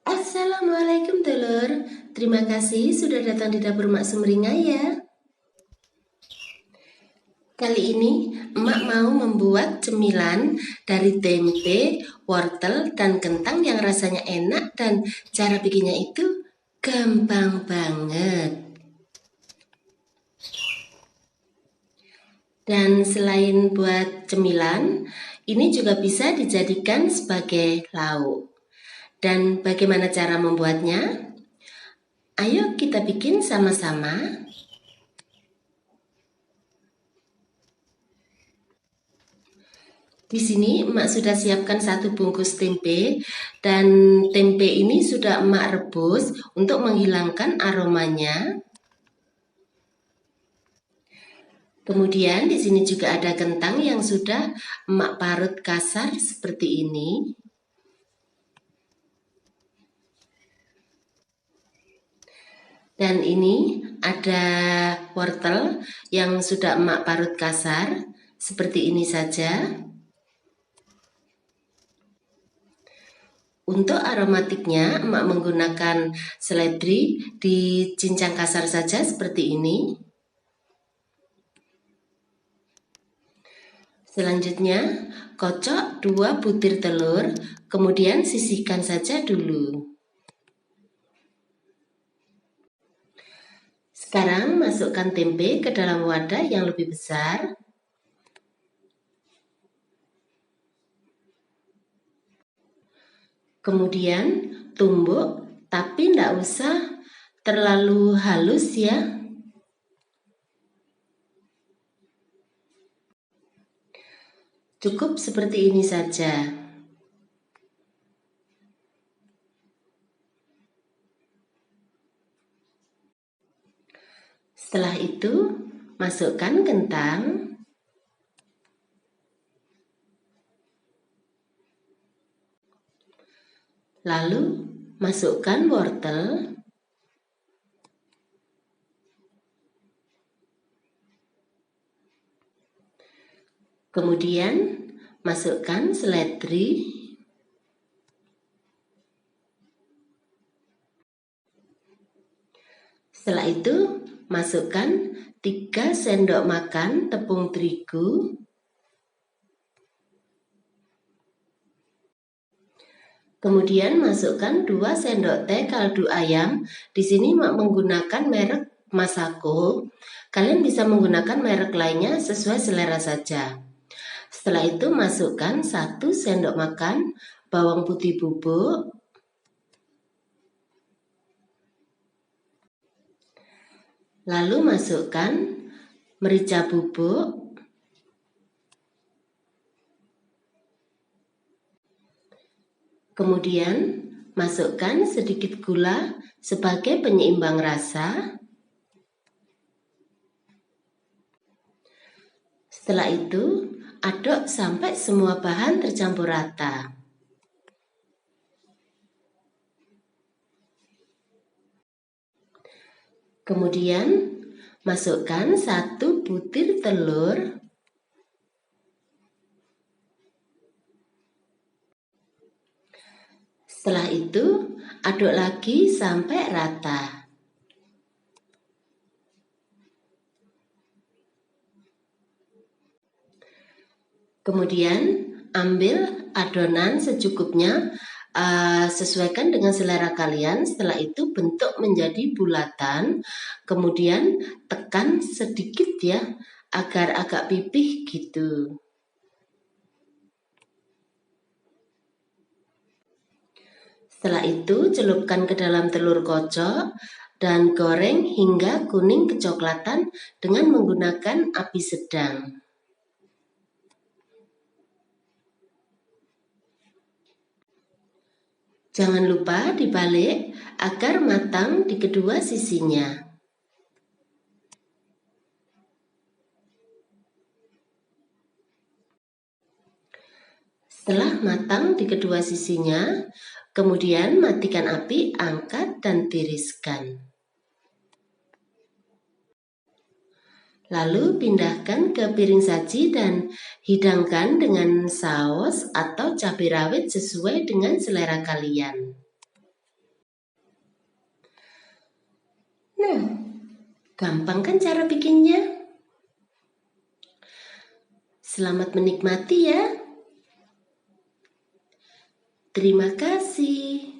Assalamualaikum Telur, terima kasih sudah datang di dapur Mak Sumringah ya. Kali ini Emak mau membuat cemilan dari tempe, wortel, dan kentang yang rasanya enak dan cara bikinnya itu gampang banget. Dan selain buat cemilan, ini juga bisa dijadikan sebagai lauk. Dan bagaimana cara membuatnya? Ayo kita bikin sama-sama. Di sini Emak sudah siapkan 1 bungkus tempe dan tempe ini sudah Emak rebus untuk menghilangkan aromanya. Kemudian di sini juga ada kentang yang sudah Emak parut kasar seperti ini. Dan ini ada wortel yang sudah Emak parut kasar seperti ini saja. Untuk aromatiknya, Emak menggunakan seledri dicincang kasar saja seperti ini. Selanjutnya, kocok 2 butir telur, kemudian sisihkan saja dulu. Sekarang masukkan tempe ke dalam wadah yang lebih besar. Kemudian tumbuk, tapi tidak usah terlalu halus ya. Cukup seperti ini saja. Setelah itu, masukkan kentang. Lalu, masukkan wortel. Kemudian, masukkan seledri. Setelah itu, masukkan 3 sendok makan tepung terigu. Kemudian masukkan 2 sendok teh kaldu ayam. Di sini Mak menggunakan merek Masako. Kalian bisa menggunakan merek lainnya sesuai selera saja. Setelah itu masukkan 1 sendok makan bawang putih bubuk. Lalu masukkan merica bubuk. Kemudian masukkan sedikit gula sebagai penyeimbang rasa. Setelah itu aduk sampai semua bahan tercampur rata. Kemudian masukkan 1 butir telur. Setelah itu aduk lagi sampai rata. Kemudian ambil adonan secukupnya, sesuaikan dengan selera kalian. Setelah itu bentuk menjadi bulatan, kemudian tekan sedikit ya, agar agak pipih gitu. Setelah itu celupkan ke dalam telur kocok dan goreng hingga kuning kecoklatan dengan menggunakan api sedang. Jangan lupa dibalik agar matang di kedua sisinya. Setelah matang di kedua sisinya, kemudian matikan api, angkat dan tiriskan. Lalu pindahkan ke piring saji dan hidangkan dengan saus atau cabai rawit sesuai dengan selera kalian. Nah, gampang kan cara bikinnya? Selamat menikmati ya. Terima kasih.